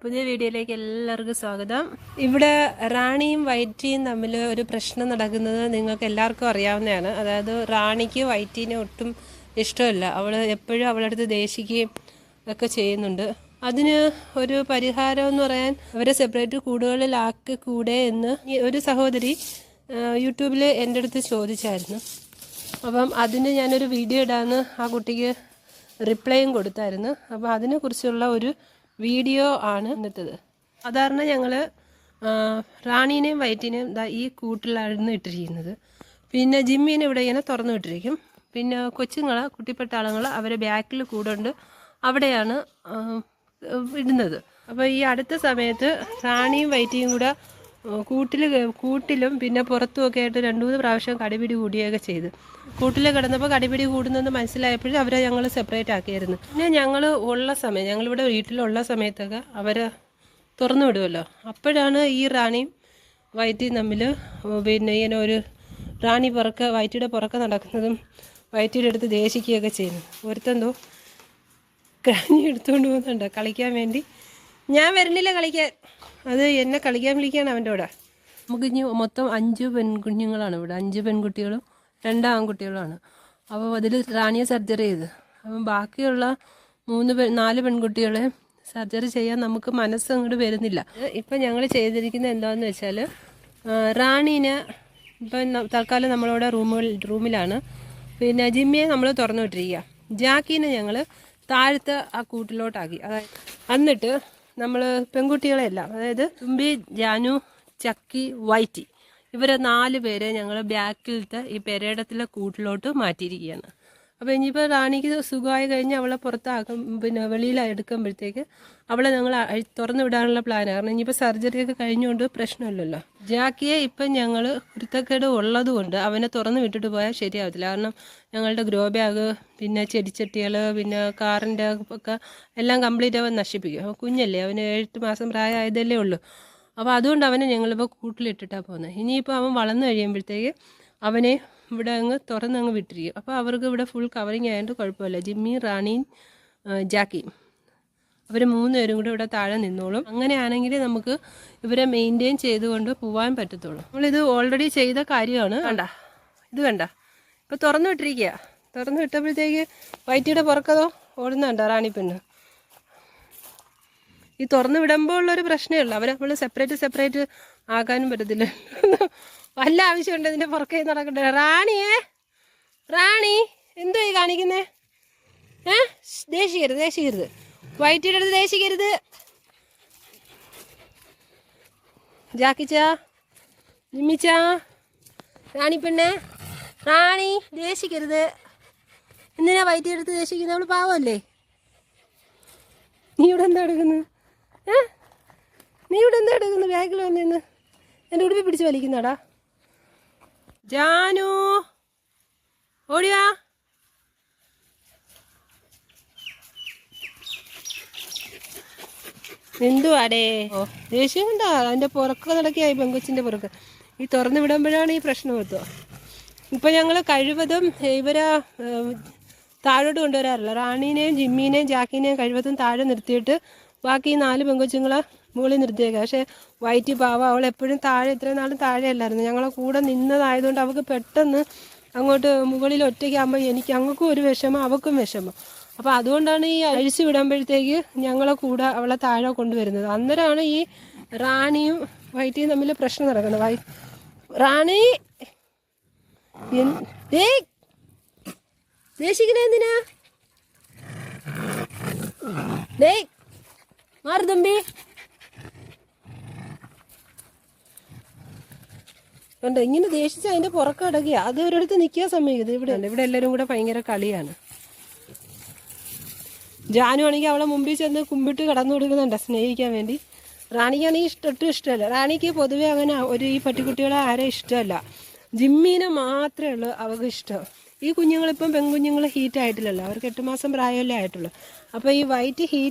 പുതിയ വീഡിയോയിലേക്ക് എല്ലാവർക്കും സ്വാഗതം. ഇവിടെ റാണിയും വൈറ്റിയും തമ്മിൽ ഒരു പ്രശ്നം നടക്കുന്നത് നിങ്ങൾക്ക് എല്ലാവർക്കും അറിയാവുന്നതാണ്. അതായത് റാണിക്ക് വൈറ്റീനെ ഒട്ടും ഇഷ്ടമല്ല. അവൾ എപ്പോഴും അവളുടെ അടുത്ത് ദേഷിക്കുകയും ഒക്കെ ചെയ്യുന്നുണ്ട്. അതിന് ഒരു പരിഹാരം എന്ന് പറയാൻ അവരെ സെപ്പറേറ്റ് കൂടുകളിലാക്കി കൂടെ എന്ന് ഒരു സഹോദരി യൂട്യൂബിൽ എൻ്റെ അടുത്ത് ചോദിച്ചായിരുന്നു. അപ്പം അതിന് ഞാനൊരു വീഡിയോ ഇടാമെന്ന് ആ കുട്ടിക്ക് റിപ്ലൈയും കൊടുത്തായിരുന്നു. അപ്പോൾ അതിനെക്കുറിച്ചുള്ള ഒരു വീഡിയോ ആണ് ഇന്നത്തേത്. സാധാരണ ഞങ്ങൾ റാണീനെയും വൈറ്റിനെയും ഈ കൂട്ടിലാണ് ഇട്ടിരിക്കുന്നത്. പിന്നെ ജിമ്മീനെ ഇവിടെ ഇങ്ങനെ തുറന്നു വിട്ടിരിക്കും. പിന്നെ കൊച്ചുങ്ങൾ കുട്ടിപ്പട്ടാളങ്ങൾ അവരെ ബാക്കിൽ കൂടുണ്ട്, അവിടെയാണ് ഇടുന്നത്. അപ്പോൾ ഈ അടുത്ത സമയത്ത് റാണിയും വൈറ്റിയും കൂടെ കൂട്ടിലും പിന്നെ പുറത്തുമൊക്കെ ആയിട്ട് 2-3 പ്രാവശ്യം കടിപിടി കൂടുകയൊക്കെ ചെയ്ത്. കൂട്ടിൽ കിടന്നപ്പോൾ കടിപിടി കൂടുന്നെന്ന് മനസ്സിലായപ്പോഴും അവരെ ഞങ്ങൾ സെപ്പറേറ്റ് ആക്കിയായിരുന്നു. പിന്നെ ഞങ്ങളിവിടെ വീട്ടിലുള്ള സമയത്തൊക്കെ അവരെ തുറന്നു വിടുമല്ലോ. അപ്പോഴാണ് ഈ റാണിയും വൈറ്റിയും തമ്മിൽ പിന്നെ ഇങ്ങനെ ഒരു റാണി വൈറ്റിയുടെ പുറക്കെ നടക്കുന്നതും വൈറ്റിയുടെ അടുത്ത് ദേഷിക്കുകയൊക്കെ ചെയ്യുന്നു. ഒരുത്തെന്തോ കഞ്ഞി എടുത്തുകൊണ്ട് പോകുന്നുണ്ട് കളിക്കാൻ വേണ്ടി. ഞാൻ വരുന്നില്ല കളിക്കാൻ, അത് എന്നെ കളിക്കാൻ വിളിക്കുകയാണ് അവൻ്റെ കൂടെ. നമുക്ക് ഇനി മൊത്തം 5 പെൺകുഞ്ഞുങ്ങളാണ് ഇവിടെ. 5 പെൺകുട്ടികളും 2 ആൺകുട്ടികളുമാണ്. അപ്പോൾ അതിൽ റാണിയെ സർജറി ചെയ്ത്, അപ്പം ബാക്കിയുള്ള 4 പെൺകുട്ടികളെ സർജറി ചെയ്യാൻ നമുക്ക് മനസ്സങ്ങോട്ട് വരുന്നില്ല. ഇപ്പം ഞങ്ങൾ ചെയ്തിരിക്കുന്നത് എന്താണെന്ന് വെച്ചാൽ, റാണീനെ ഇപ്പം തൽക്കാലം നമ്മളവിടെ റൂമിലാണ്. പിന്നെ ജിമ്മിയെ നമ്മൾ തുറന്നു വിട്ടിരിക്കുക. ജാക്കീനെ ഞങ്ങൾ താഴത്തെ ആ കൂട്ടിലോട്ടാക്കി. എന്നിട്ട് നമ്മൾ പെൺകുട്ടികളെല്ലാം, അതായത് തുമ്പി, ജാനു, ചക്കി, വൈറ്റി, ഇവരെ 4 പേരെ ഞങ്ങൾ ബാക്കിലത്തെ ഈ പെരേടത്തിലെ കൂട്ടിലോട്ട് മാറ്റിയിരിക്കുകയാണ്. അപ്പോൾ ഇനിയിപ്പോൾ റാണിക്ക് സുഖമായി കഴിഞ്ഞ് അവളെ പുറത്താക്കും, പിന്നെ വെളിയിൽ എടുക്കുമ്പോഴത്തേക്ക് അവളെ ഞങ്ങൾ തുറന്നു വിടാനുള്ള പ്ലാനാണ്. കാരണം ഇനിയിപ്പോൾ സർജറിയൊക്കെ കഴിഞ്ഞുകൊണ്ട് പ്രശ്നമില്ലല്ലോ. ജാക്കിയെ ഇപ്പം ഞങ്ങൾ കുരുത്തക്കേട് ഉള്ളതുകൊണ്ട് അവനെ തുറന്നു വിട്ടിട്ട് പോയാൽ ശരിയാവത്തില്ല. കാരണം ഞങ്ങളുടെ ഗ്രോ ബാഗ്, പിന്നെ ചെടിച്ചട്ടികൾ, പിന്നെ കാറിൻ്റെ ഒക്കെ എല്ലാം കംപ്ലീറ്റ് അവൻ നശിപ്പിക്കും. അവൻ കുഞ്ഞല്ലേ, അവന് 7 മാസം പ്രായമായതല്ലേ ഉള്ളൂ. അപ്പോൾ അതുകൊണ്ട് അവനെ ഞങ്ങളിപ്പോൾ കൂട്ടിലിട്ടിട്ടാണ് പോകുന്നത്. ഇനിയിപ്പോൾ അവൻ വളർന്നു കഴിയുമ്പോഴത്തേക്ക് അവനെ ഇവിടെ തുറന്നങ്ങ് വിട്ടിരിക്കും. അപ്പോൾ അവർക്ക് ഇവിടെ ഫുൾ കവറിങ് ആയതുകൊണ്ട് കുഴപ്പമില്ല. ജിമ്മിയും റാണിയും ജാക്കിയും അവർ 3 പേരും കൂടെ ഇവിടെ താഴെ നിന്നോളും. അങ്ങനെയാണെങ്കിൽ നമുക്ക് ഇവരെ മെയിൻറ്റെയിൻ ചെയ്തുകൊണ്ട് പോകാൻ പറ്റത്തുള്ളൂ. നമ്മളിത് ഓൾറെഡി ചെയ്ത കാര്യമാണ്. ഇത് കണ്ട ഇപ്പോൾ തുറന്നു വിട്ടിരിക്കുക. തുറന്നു വിട്ടപ്പോഴത്തേക്ക് വൈറ്റിയുടെ പുറക്കതോ ഓടുന്നുണ്ടോ റാണി പെണ്ണ്. ഈ തുറന്നു വിടുമ്പോൾ ഉള്ളൊരു പ്രശ്നമേ ഉള്ളൂ. അവരെ നമ്മൾ സെപ്പറേറ്റ് ആക്കാനും പറ്റത്തില്ല. വല്ല ആവശ്യമുണ്ട് ഇതിൻ്റെ പുറകെ നടക്കട്ടെ. റാണി എന്തോ ഈ കാണിക്കുന്നേ? ദേഷിക്കരുത്. വൈറ്റിയുടെ അടുത്ത് ദേഷിക്കരുത്. ജാക്കിച്ചാ, ജിമ്മിച്ചാ, റാണി പെണ്ണെ, റാണി ദേഷിക്കരുത്. എന്തിനാ വൈറ്റിയുടെ അടുത്ത് ദേഷിക്കുന്നത്? അവള് പാവമല്ലേ? നീ ഇവിടെ എന്താ എടുക്കുന്നത്? ബാഗിൽ വന്നിന്ന് എൻ്റെ ഉടുപ്പി പിടിച്ച് വലിക്കുന്നടാ. ജാനു ഓടിയാ. എന്തുവാടേ? ദേഷ്യം കണ്ടാ അതിൻ്റെ പുറക്ക നടക്കിയായി പെങ്കൊച്ചിൻ്റെ പുറക്ക്. ഈ തുറന്നു വിടുമ്പോഴാണ് ഈ പ്രശ്നം എത്തുക. ഇപ്പം ഞങ്ങൾ കഴിവതും ഇവരെ താഴോട്ട് കൊണ്ടുവരാറില്ല. റാണീനെയും ജിമ്മീനെയും ജാക്കിനെയും കഴിവതും താഴെ നിർത്തിയിട്ട് ബാക്കി 4 പെങ്കൊച്ചുങ്ങളെ മുകളിൽ നിർത്തിയേക്കാം. പക്ഷേ വൈറ്റി പാവ, അവൾ എപ്പോഴും താഴെ, ഇത്രയും നാളും താഴെയല്ലായിരുന്നു. ഞങ്ങളെ കൂടെ നിന്നതായതുകൊണ്ട് അവൾക്ക് പെട്ടെന്ന് അങ്ങോട്ട് മുകളിൽ ഒറ്റയ്ക്കാകുമ്പോൾ ഞങ്ങൾക്കും ഒരു വിഷമം, അവൾക്കും വിഷമം. അപ്പോൾ അതുകൊണ്ടാണ് ഈ അഴിച്ചു വിടുമ്പോഴത്തേക്ക് ഞങ്ങളെ കൂടെ അവളെ താഴെ കൊണ്ടുവരുന്നത്. അന്നേരമാണ് ഈ റാണിയും വൈറ്റിയും തമ്മിൽ പ്രശ്നം നടക്കുന്നത്. റാണി ദേഷിക്കണേ എന്തിനാ? മാറി തമ്പി. കണ്ടോ ഇങ്ങനെ ദേഷിച്ച് അതിൻ്റെ പുറക്കം അടക്കുക. അത് ഒരിടത്ത് നിൽക്കാൻ സമ്മതിക്കുന്നത്. ഇവിടെ എല്ലാവരും കൂടെ ഭയങ്കര കളിയാണ്. ജാനു ആണെങ്കിൽ അവളെ മുമ്പിൽ ചെന്ന് കുമ്പിട്ട് കടന്നു കൊടുക്കുന്നുണ്ട് സ്നേഹിക്കാൻ വേണ്ടി. റാണിക്കാണെങ്കിൽ ഒട്ടും ഇഷ്ടമല്ല. റാണിക്ക് പൊതുവെ അങ്ങനെ ഈ പട്ടിക്കുട്ടികളെ ആരും ഇഷ്ടമല്ല. ജിമ്മീനെ മാത്രമേ ഉള്ളൂ അവർക്ക് ഇഷ്ടം. ഈ കുഞ്ഞുങ്ങളിപ്പം പെൺകുഞ്ഞുങ്ങൾ ഹീറ്റായിട്ടില്ലല്ലോ, അവർക്ക് 8 മാസം പ്രായമല്ലേ ആയിട്ടുള്ളൂ. അപ്പോൾ ഈ വൈറ്റ്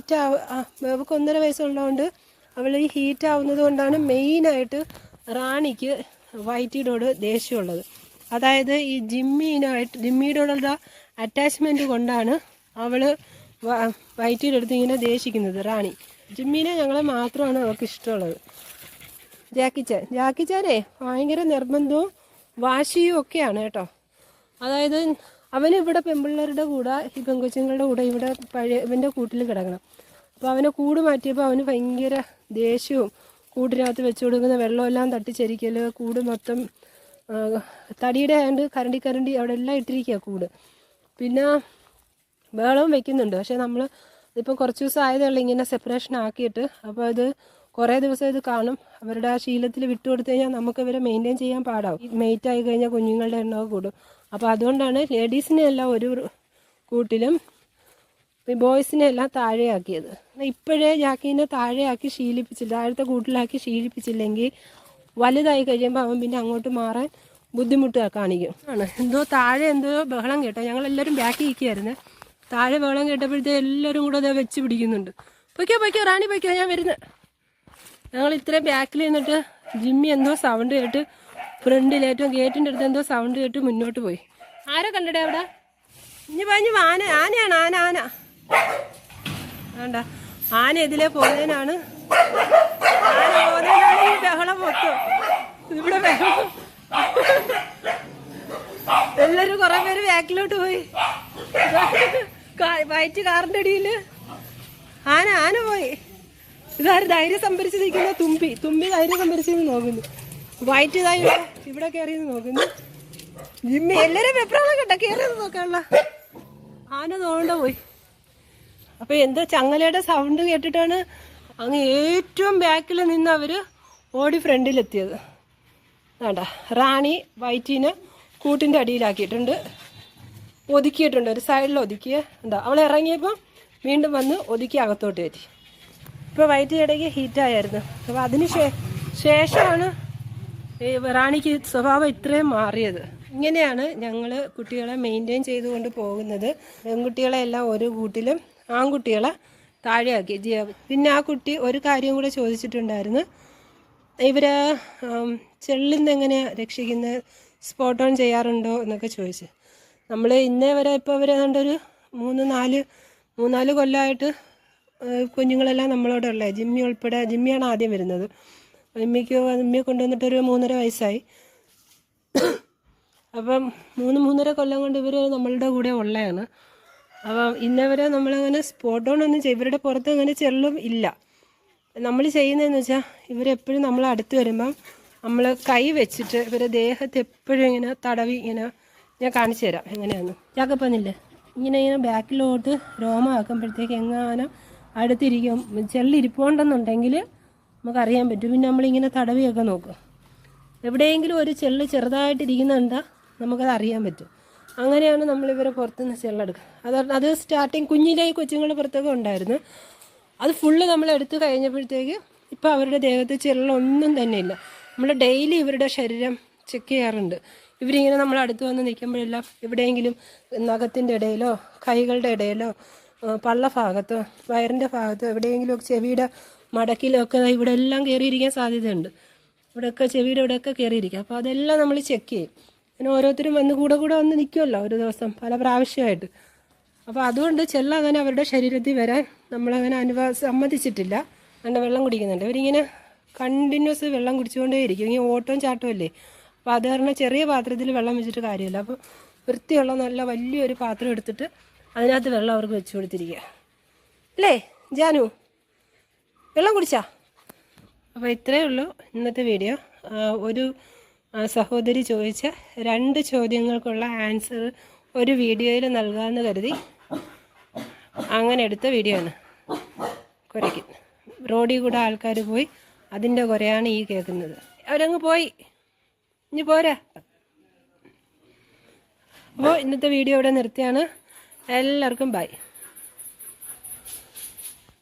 അവൾക്ക് 1.5 വയസ്സുള്ളതുകൊണ്ട് അവൾ ഈ ഹീറ്റാവുന്നത് കൊണ്ടാണ് മെയിനായിട്ട് റാണിക്ക് വൈറ്റിയോട് ദേഷ്യമുള്ളത്. അതായത് ഈ ജിമ്മിയോടുള്ള അറ്റാച്ച്മെൻറ്റ് കൊണ്ടാണ് അവൾ വൈറ്റിയുടെ അടുത്ത് ഇങ്ങനെ ദേഷിക്കുന്നത് റാണി. ജിമ്മിനെ ഞങ്ങളെ മാത്രമാണ് അവർക്ക് ഇഷ്ടമുള്ളത്. ജാക്കിച്ചാനേ ഭയങ്കര നിർബന്ധവും വാശിയും ഒക്കെയാണ് കേട്ടോ. അതായത് അവന് ഇവിടെ പെൺപിള്ളേരുടെ കൂടെ ഈ പെൺകൊച്ചുങ്ങളുടെ കൂടെ ഇവിടെ ഇവൻ്റെ കൂട്ടിൽ കിടക്കണം. അപ്പോൾ അവനെ കൂട് മാറ്റിയപ്പോൾ അവന് ഭയങ്കര ദേഷ്യവും കൂടിനകത്ത് വെച്ച് കൊടുക്കുന്ന വെള്ളമെല്ലാം തട്ടിച്ചരിക്കൽ, കൂട് മൊത്തം തടിയുടെ ആയതുകൊണ്ട് കരണ്ടി അവിടെ എല്ലാം ഇട്ടിരിക്കുക കൂട്. പിന്നെ ബഹളവും വെക്കുന്നുണ്ട്. പക്ഷേ നമ്മൾ ഇപ്പം കുറച്ച് ദിവസം ആയതുള്ള ഇങ്ങനെ സെപ്പറേഷൻ ആക്കിയിട്ട്, അപ്പോൾ അത് കുറേ ദിവസം ഇത് കാണും. അവരുടെ ആ ശീലത്തിൽ വിട്ടുകൊടുത്തു കഴിഞ്ഞാൽ നമുക്ക് ഇവരെ മെയിൻറ്റെയിൻ ചെയ്യാൻ പാടാവും. മെയ്റ്റ് ആയി കഴിഞ്ഞാൽ കുഞ്ഞുങ്ങളുടെ എണ്ണമൊക്കെ കൂടും. അപ്പോൾ അതുകൊണ്ടാണ് ലേഡീസിനെ എല്ലാം ഒരു കൂട്ടിലും ബോയ്സിനെ എല്ലാം താഴെയാക്കിയത്. ഇപ്പോഴേ ജാക്കീനെ താഴെയാക്കി ശീലിപ്പിച്ചില്ല, താഴത്തെ കൂട്ടിലാക്കി ശീലിപ്പിച്ചില്ലെങ്കിൽ വലുതായി കഴിയുമ്പോൾ അവൻ പിന്നെ അങ്ങോട്ട് മാറാൻ ബുദ്ധിമുട്ട് കാണിക്കും. എന്തോ താഴെ എന്തോ ബഹളം കേട്ടോ. ഞങ്ങളെല്ലാവരും ബാക്കി ഇരിക്കുകയായിരുന്നേ. താഴെ ബഹളം കേട്ടപ്പോഴത്തേ എല്ലാവരും കൂടെ അത് വെച്ച് പിടിക്കുന്നുണ്ട്. പൊയ്ക്കോ റാണി പൊയ്ക്കോ, ഞാൻ വരുന്നത്. ഞങ്ങൾ ഇത്രയും ബാക്കിൽ നിന്നിട്ട് ജിമ്മി എന്തോ സൗണ്ട് കേട്ട് ഫ്രണ്ടിൽ ഏറ്റവും ഗേറ്റിൻ്റെ അടുത്ത് എന്തോ സൗണ്ട് കേട്ട് മുന്നോട്ട് പോയി. ആരെ കണ്ടിടേ അവിടെ? ഇനി ആനയാണ് ആന വേണ്ട, ആന ഇതിലേ പോകുന്നതിനാണ് ഈ ബഹളം മൊത്തം. ഇവിടെ ബഹളം എല്ലാവരും കുറെ പേര് ബാക്കിലോട്ട് പോയി. വൈറ്റ് കാറിൻ്റെ അടിയിൽ ആന പോയി. ഇതാരും ധൈര്യം സംഭരിച്ച് നിൽക്കുന്ന തുമ്പി ധൈര്യം സംഭരിച്ച് നോക്കുന്നു. വൈറ്റ് ഇതായി ഇവിടെ കയറിയെന്ന് നോക്കുന്നു. ജിമ്മി എല്ലാവരും വെപ്രാളം കേട്ടോ കയറിയെന്ന് നോക്കാനുള്ള. ആന തോണ്ട പോയി. അപ്പോൾ എന്തോ ചങ്ങലയുടെ സൗണ്ട് കേട്ടിട്ടാണ് അങ്ങ് ഏറ്റവും ബാക്കിൽ നിന്ന് അവർ ഓടി ഫ്രണ്ടിലെത്തിയത്. വേണ്ട, റാണി വൈറ്റിനെ കൂട്ടിൻ്റെ അടിയിലാക്കിയിട്ടുണ്ട്, ഒതുക്കിയിട്ടുണ്ട്, ഒരു സൈഡിൽ ഒതുക്കിയ എന്താ. അവൾ ഇറങ്ങിയപ്പോൾ വീണ്ടും വന്ന് ഒതുക്കി അകത്തോട്ട് കയറ്റി. ഇപ്പോൾ വൈറ്റ് ഇടയ്ക്ക് ഹീറ്റായിരുന്നു. അപ്പോൾ അതിന് ശേഷമാണ് ഈ റാണിക്ക് സ്വഭാവം ഇത്രയും മാറിയത്. ഇങ്ങനെയാണ് ഞങ്ങൾ കുട്ടികളെ മെയിൻറ്റെയിൻ ചെയ്തുകൊണ്ട് പോകുന്നത്. പെൺകുട്ടികളെ എല്ലാം ഒരു കൂട്ടിലും ആൺകുട്ടികളെ താഴെയാക്കി. പിന്നെ ആ കുട്ടി ഒരു കാര്യം കൂടെ ചോദിച്ചിട്ടുണ്ടായിരുന്നു, ഇവർ ചെള്ളിൽ നിന്ന് എങ്ങനെയാണ് രക്ഷിക്കുന്നത്, സ്പോട്ട് ഓൺ ചെയ്യാറുണ്ടോ എന്നൊക്കെ ചോദിച്ചു. നമ്മൾ ഇന്നേ വരെ ഇപ്പോൾ ഇവർ ഏതാണ്ടൊരു മൂന്നാല് കൊല്ലമായിട്ട് കുഞ്ഞുങ്ങളെല്ലാം നമ്മളോട് ഉള്ളത്. ജിമ്മി ഉൾപ്പെടെ, ജിമ്മിയാണ് ആദ്യം വരുന്നത്. ജിമ്മിയെ കൊണ്ടുവന്നിട്ടൊരു 3.5 വയസ്സായി. അപ്പം 3.5 കൊല്ലം കൊണ്ട് ഇവർ നമ്മളുടെ കൂടെ ഉള്ളതാണ്. അപ്പം ഇന്നവരെ നമ്മളങ്ങനെ സ്പോട്ട് ഓൺ ഒന്നും ഇവരുടെ പുറത്ത് അങ്ങനെ ചെള്ളും ഇല്ല. നമ്മൾ ചെയ്യുന്നതെന്ന് വെച്ചാൽ ഇവരെപ്പോഴും നമ്മൾ അടുത്ത് വരുമ്പം നമ്മൾ കൈ വെച്ചിട്ട് ഇവരെ ദേഹത്ത് എപ്പോഴും ഇങ്ങനെ തടവി ഇങ്ങനെ, ഞാൻ കാണിച്ചു തരാം എങ്ങനെയാണെന്ന്. ചാക്കപ്പന്നില്ലേ, ഇങ്ങനെ ബാക്കിലോട്ട് രോമമാക്കുമ്പോഴത്തേക്ക് എങ്ങാനും അടുത്തിരിക്കും ചെള്ളിരിപ്പുണ്ടെന്നുണ്ടെങ്കിൽ നമുക്കറിയാൻ പറ്റും. പിന്നെ നമ്മളിങ്ങനെ തടവിയൊക്കെ നോക്കും. എവിടെയെങ്കിലും ഒരു ചെള്ള് ചെറുതായിട്ടിരിക്കുന്നുണ്ടാ നമുക്കത് അറിയാൻ പറ്റും. അങ്ങനെയാണ് നമ്മളിവരെ പുറത്തുനിന്ന് ചെള്ളെടുക്കുക. അത് സ്റ്റാർട്ടിങ് കുഞ്ഞിലെ കൊച്ചുങ്ങളുടെ പുറത്തൊക്കെ ഉണ്ടായിരുന്നു. അത് ഫുള്ള് നമ്മളെടുത്ത് കഴിഞ്ഞപ്പോഴത്തേക്ക് ഇപ്പോൾ അവരുടെ ദേഹത്ത് ചെള്ളൊന്നും തന്നെ ഇല്ല. നമ്മൾ ഡെയിലി ഇവരുടെ ശരീരം ചെക്ക് ചെയ്യാറുണ്ട്. ഇവരിങ്ങനെ നമ്മൾ അടുത്ത് വന്ന് നിൽക്കുമ്പോഴെല്ലാം എവിടെയെങ്കിലും നഖത്തിൻ്റെ ഇടയിലോ കൈകളുടെ ഇടയിലോ പള്ളഭാഗത്തോ വയറിൻ്റെ ഭാഗത്തോ എവിടെയെങ്കിലും ചെവിയുടെ മടക്കിലൊക്കെ ഇവിടെ എല്ലാം കയറിയിരിക്കാൻ സാധ്യതയുണ്ട്. ഇവിടെയൊക്കെ ചെവിയുടെ ഇവിടെയൊക്കെ കയറിയിരിക്കുക. അപ്പോൾ അതെല്ലാം നമ്മൾ ചെക്ക് ചെയ്യും. പിന്നെ ഓരോരുത്തരും വന്ന് കൂടെ വന്ന് നിൽക്കുമല്ലോ ഒരു ദിവസം പല പ്രാവശ്യമായിട്ട്. അപ്പോൾ അതുകൊണ്ട് ചെള്ളങ്ങനെ അവരുടെ ശരീരത്തിൽ വരാൻ നമ്മളങ്ങനെ സമ്മതിച്ചിട്ടില്ല. അങ്ങനെ വെള്ളം കുടിക്കുന്നുണ്ട്. ഇവരിങ്ങനെ കണ്ടിന്യൂസ് വെള്ളം കുടിച്ചുകൊണ്ടേയിരിക്കും. ഇങ്ങനെ ഓട്ടവും ചാട്ടവും അല്ലേ. അപ്പോൾ അത് കാരണം ചെറിയ പാത്രത്തിൽ വെള്ളം വെച്ചിട്ട് കാര്യമില്ല. അപ്പോൾ വൃത്തിയുള്ള നല്ല വലിയൊരു പാത്രം എടുത്തിട്ട് അതിനകത്ത് വെള്ളം അവർക്ക് വെച്ച് കൊടുത്തിരിക്കുക അല്ലേ ജാനു? വെള്ളം കുടിച്ചാ? അപ്പോൾ ഇത്രയേ ഉള്ളൂ ഇന്നത്തെ വീഡിയോ. ഒരു സഹോദരി ചോദിച്ച 2 ചോദ്യങ്ങൾക്കുള്ള ആൻസർ ഒരു വീഡിയോയിൽ നൽകാമെന്ന് കരുതി അങ്ങനെ എടുത്ത വീഡിയോ ആണ്. കുരയ്ക്ക് റോഡിൽ കൂടെ ആൾക്കാർ പോയി, അതിൻ്റെ കുരയാണ് ഈ കേൾക്കുന്നത്. അവരങ്ങ് പോയി, ഇനി പോരാ. അപ്പോൾ ഇന്നത്തെ വീഡിയോ ഇവിടെ നിർത്തിയാണ്. എല്ലാവർക്കും ബൈ.